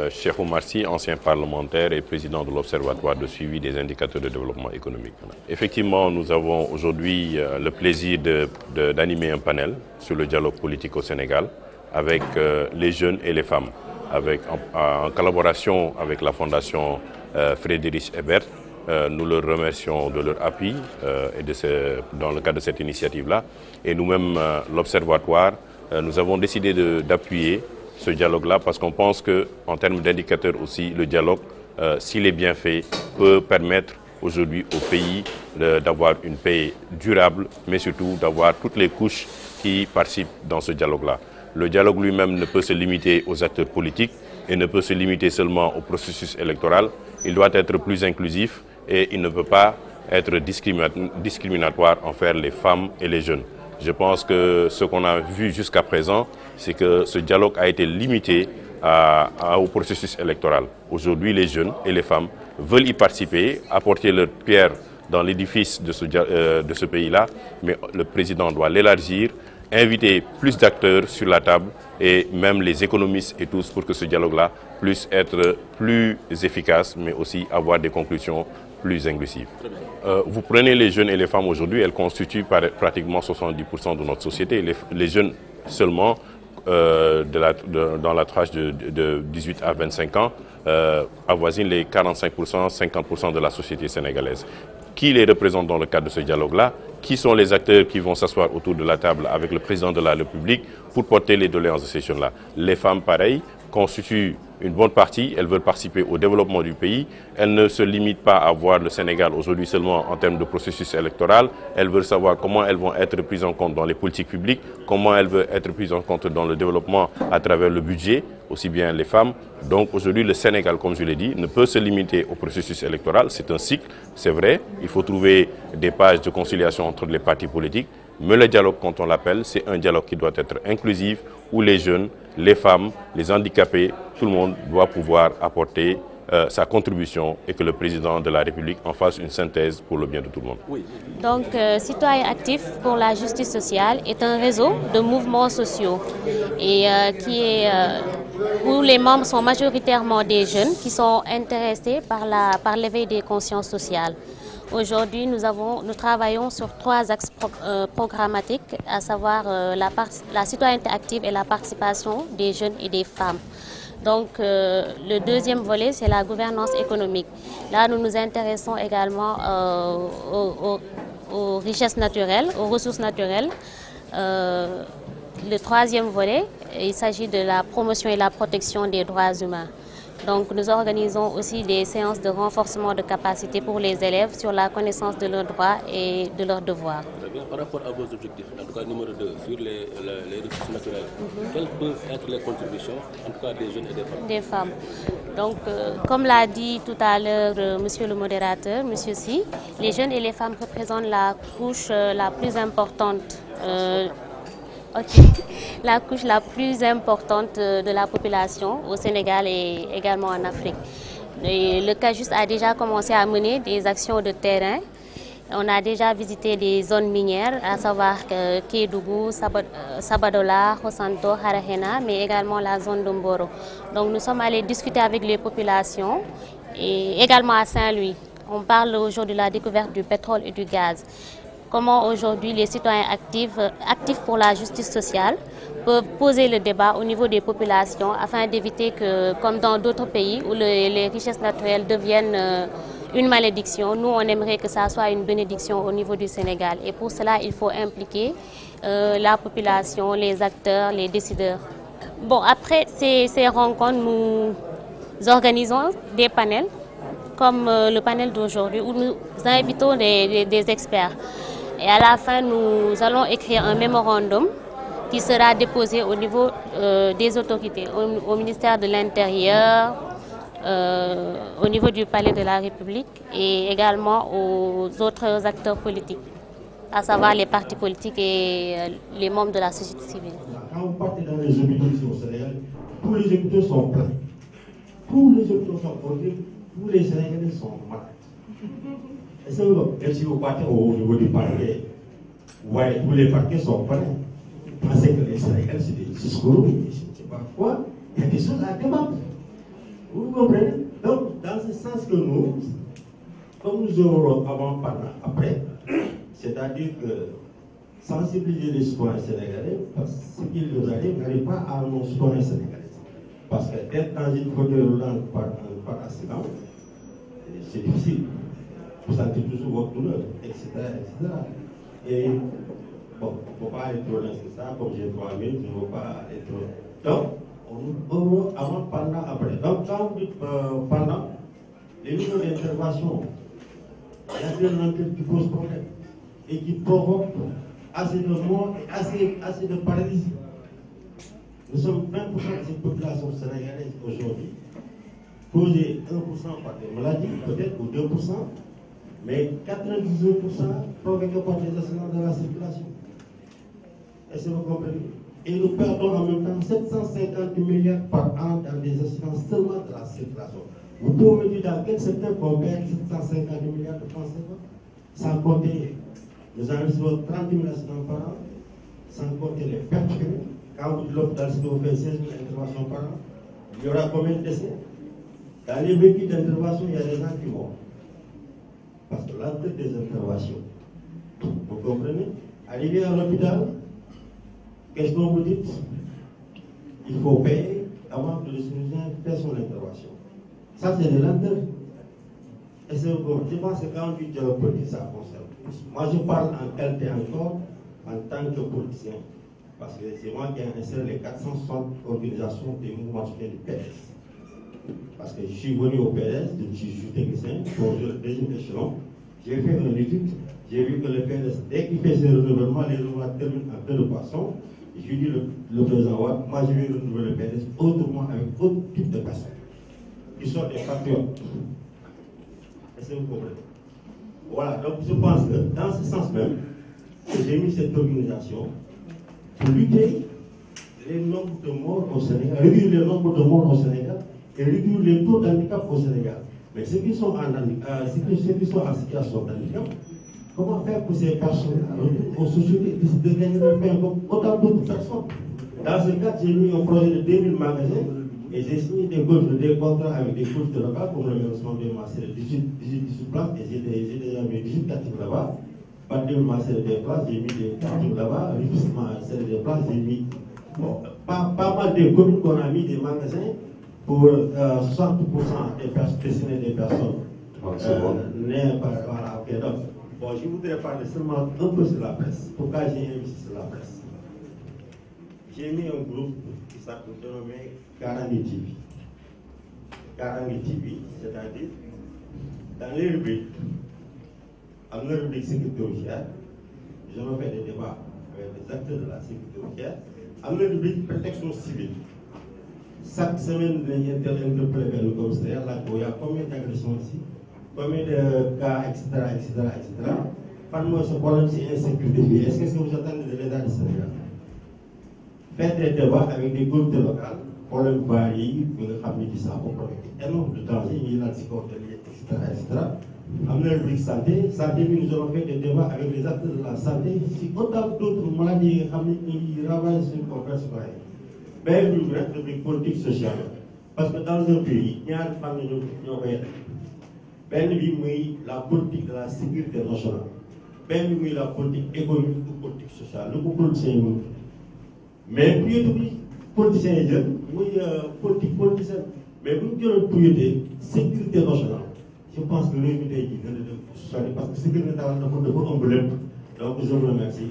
Cheikh Oumar Sy, ancien parlementaire et président de l'Observatoire de suivi des indicateurs de développement économique. Effectivement, nous avons aujourd'hui le plaisir d'animer un panel sur le dialogue politique au Sénégal avec les jeunes et les femmes, en collaboration avec la Fondation Frédéric Ebert. Nous leur remercions de leur appui dans le cadre de cette initiative-là. Et nous-mêmes, l'Observatoire, nous avons décidé d'appuyer ce dialogue-là parce qu'on pense qu'en termes d'indicateurs aussi, le dialogue, s'il est bien fait, peut permettre aujourd'hui au pays d'avoir une paix durable, mais surtout d'avoir toutes les couches qui participent dans ce dialogue-là. Le dialogue lui-même ne peut se limiter aux acteurs politiques et ne peut se limiter seulement au processus électoral. Il doit être plus inclusif et il ne peut pas être discriminatoire envers les femmes et les jeunes. Je pense que ce qu'on a vu jusqu'à présent, c'est que ce dialogue a été limité au processus électoral. Aujourd'hui, les jeunes et les femmes veulent y participer, apporter leur pierre dans l'édifice de ce pays-là, mais le président doit l'élargir, inviter plus d'acteurs sur la table et même les économistes et tous pour que ce dialogue-là puisse être plus efficace, mais aussi avoir des conclusions plus inclusive. Vous prenez les jeunes et les femmes aujourd'hui, elles constituent pratiquement 70% de notre société. Les jeunes seulement, dans la tranche de 18 à 25 ans, avoisinent les 45%, 50% de la société sénégalaise. Qui les représente dans le cadre de ce dialogue-là? Qui sont les acteurs qui vont s'asseoir autour de la table avec le président de la République pour porter les doléances de ces jeunes-là? Les femmes, pareil, constituent une bonne partie, elles veulent participer au développement du pays. Elles ne se limitent pas à voir le Sénégal aujourd'hui seulement en termes de processus électoral. Elles veulent savoir comment elles vont être prises en compte dans les politiques publiques, comment elles veulent être prises en compte dans le développement à travers le budget, aussi bien les femmes. Donc aujourd'hui, le Sénégal, comme je l'ai dit, ne peut se limiter au processus électoral. C'est un cycle, c'est vrai. Il faut trouver des pages de conciliation entre les partis politiques. Mais le dialogue, quand on l'appelle, c'est un dialogue qui doit être inclusif, où les jeunes, les femmes, les handicapés, tout le monde doit pouvoir apporter sa contribution et que le président de la République en fasse une synthèse pour le bien de tout le monde. Oui. Donc, Citoyens actifs pour la justice sociale est un réseau de mouvements sociaux et où les membres sont majoritairement des jeunes qui sont intéressés par l'éveil des consciences sociales. Aujourd'hui, nous travaillons sur 3 axes programmatiques, à savoir la citoyenneté active et la participation des jeunes et des femmes. Donc, le deuxième volet, c'est la gouvernance économique. Là, nous nous intéressons également aux richesses naturelles, aux ressources naturelles. Le troisième volet, il s'agit de la promotion et la protection des droits humains. Donc, nous organisons aussi des séances de renforcement de capacité pour les élèves sur la connaissance de leurs droits et de leurs devoirs. Très bien. Par rapport à vos objectifs, en tout cas numéro 2, sur les ressources naturelles, quelles peuvent être les contributions, en tout cas des jeunes et des femmes? Des femmes. Donc, comme l'a dit tout à l'heure monsieur le modérateur, monsieur Sy, les jeunes et les femmes représentent la couche la plus importante. La couche la plus importante de la population au Sénégal et également en Afrique. Et le CAJUST a déjà commencé à mener des actions de terrain. On a déjà visité des zones minières, à savoir Kédougou, Sabadola, Hosanto, Harahena, mais également la zone de Mboro. Donc nous sommes allés discuter avec les populations et également à Saint-Louis. On parle aujourd'hui de la découverte du pétrole et du gaz. Comment aujourd'hui les citoyens actifs pour la justice sociale peuvent poser le débat au niveau des populations afin d'éviter que, comme dans d'autres pays où les richesses naturelles deviennent une malédiction, nous on aimerait que ça soit une bénédiction au niveau du Sénégal. Et pour cela, il faut impliquer la population, les acteurs, les décideurs. Bon, après ces rencontres, nous organisons des panels, comme le panel d'aujourd'hui, où nous invitons des experts. Et à la fin, nous allons écrire un mémorandum qui sera déposé au niveau des autorités, au ministère de l'Intérieur, au niveau du Palais de la République et également aux autres acteurs politiques, à savoir les partis politiques et les membres de la société civile. Quand vous partez dans les hôpitaux ici au Sénégal, tous les hôpitaux sont pleins. Tous les hôpitaux sont pleins, tous les Sénégalais sont malades. Et si vous partez au niveau du parquet, ouais, tous les parquets sont pleins. Parce que les Sénégalais, c'est des discours, je ne sais pas quoi, il y a des choses à débattre. Vous comprenez? Donc, dans ce sens que nous, comme nous aurons avant, pendant, après, c'est-à-dire que sensibiliser les citoyens sénégalais, parce que ce qui nous arrive n'arrive pas à nos citoyens sénégalais. Parce que d'être dans une fauteuil roulant par accident, c'est difficile. Vous sentez toujours votre douleur, etc., etc. Et bon, il ne faut pas être trop loin que ça, comme j'ai 3 minutes, je ne veux pas être trop. Donc, on avant, pendant, après. Donc, quand vous dites pendant, les niveaux d'intervention, il y a des enquêtes qui posent problème et qui provoquent assez de morts et assez de paralysie. Nous sommes 20% de cette population sénégalaise aujourd'hui, causée 1% par des maladies, peut-être, ou 2%, mais 98% provoqués par des accidents de la circulation. Est-ce que vous comprenez? Et nous perdons en même temps 750 milliards par an dans des accidents seulement de la circulation. Vous pouvez me dire dans quel secteur qu'on perd 750 milliards de francs CFA? Sans compter, nous enregistrons 30 000 accidents par an, sans compter les pertes. Quand vous dites l'hôpital, si vous faites 16 000 interventions par an, il y aura combien de décès? Dans les véhicules d'intervention, il y a des gens qui meurent. Parce que l'entrée des interventions, vous comprenez? Arrivé à l'hôpital, qu'est-ce qu'on vous dit? Il faut payer avant que le chirurgien fasse son intervention. Ça, c'est de l'entrée. Et c'est bon. Je pense que quand on dit dialogue politique, ça concerne plus. Moi, je parle en qualité encore en tant que politicien. Parce que c'est moi qui ai inséré les 460 organisations des mouvements du PDS. Parce que je suis venu au PDS, je suis technicien, pour le deuxième échelon. J'ai fait une étude, j'ai vu que le PDS, dès qu'il fait ses renouvellements, les renouvellements terminent en peu de poissons. J'ai dit le président Ouad, moi je vais renouveler le PDS autrement avec autre type de personnes, qui sont des patriotes. Est-ce que vous comprenez? Voilà, donc je pense que dans ce sens même, j'ai mis cette organisation pour lutter les nombres de morts au Sénégal, réduire le nombre de morts au Sénégal et réduire les taux d'handicap au Sénégal. Mais ceux qui sont en situation d'handicap, comment faire pour ces personnes-là aux sociétés de gagner leur pain comme autant d'autres personnes? Dans ce cas, j'ai mis un projet de 2000 magasins et j'ai signé des contrats avec des coachs de là-bas, comme le lancement de Marseille, 18 places, et j'ai déjà mis 18 quartiers là-bas. Pas de Marseille des places, j'ai mis des quartiers là-bas, Marseille des places, j'ai mis pas mal de communes qu'on a mis des magasins pour 60% des personnes destinées des personnes. Voilà, ok, donc. Bon, je voudrais parler seulement un peu sur la presse. Pourquoi j'ai investi sur la presse? J'ai mis un groupe qui s'appelle dénommé Karangi TV. Karangi TV, c'est-à-dire, dans les rubriques, en rubrique sécurité routière, je me fais des débats avec les acteurs de la sécurité routière. En rubrique protection civile, chaque semaine, il y a le commissariat, là, il y a combien d'agressions ici? Combien de cas, etc., etc., etc. Parle-moi ce problème, c'est insécurité. Est-ce que vous attendez de l'État du Sénégal? Faites des débats avec des groupes locaux, problème variés, vous le savez qui ça pour énormément de danger, il y a la psychothélie, etc., etc. Amener le rubrique santé, nous avons fait des débats avec les acteurs de la santé, si autant d'autres maladies qui ravagent sur le confrère citoyen. Mais une rubrique politique sociale. Parce que dans un pays, il y a une famille qui ben bi la politique de la sécurité nationale ben bi la politique économique ou politique sociale lu ko politicien yi mais priorité bi politicien yi jël muy politique politicien mais bu ñu jëloon priorité sécurité nationale je pense que réew mi tey jii dina dem parce que sécurité nationale dafa ëmb lépp donc je vous remercie.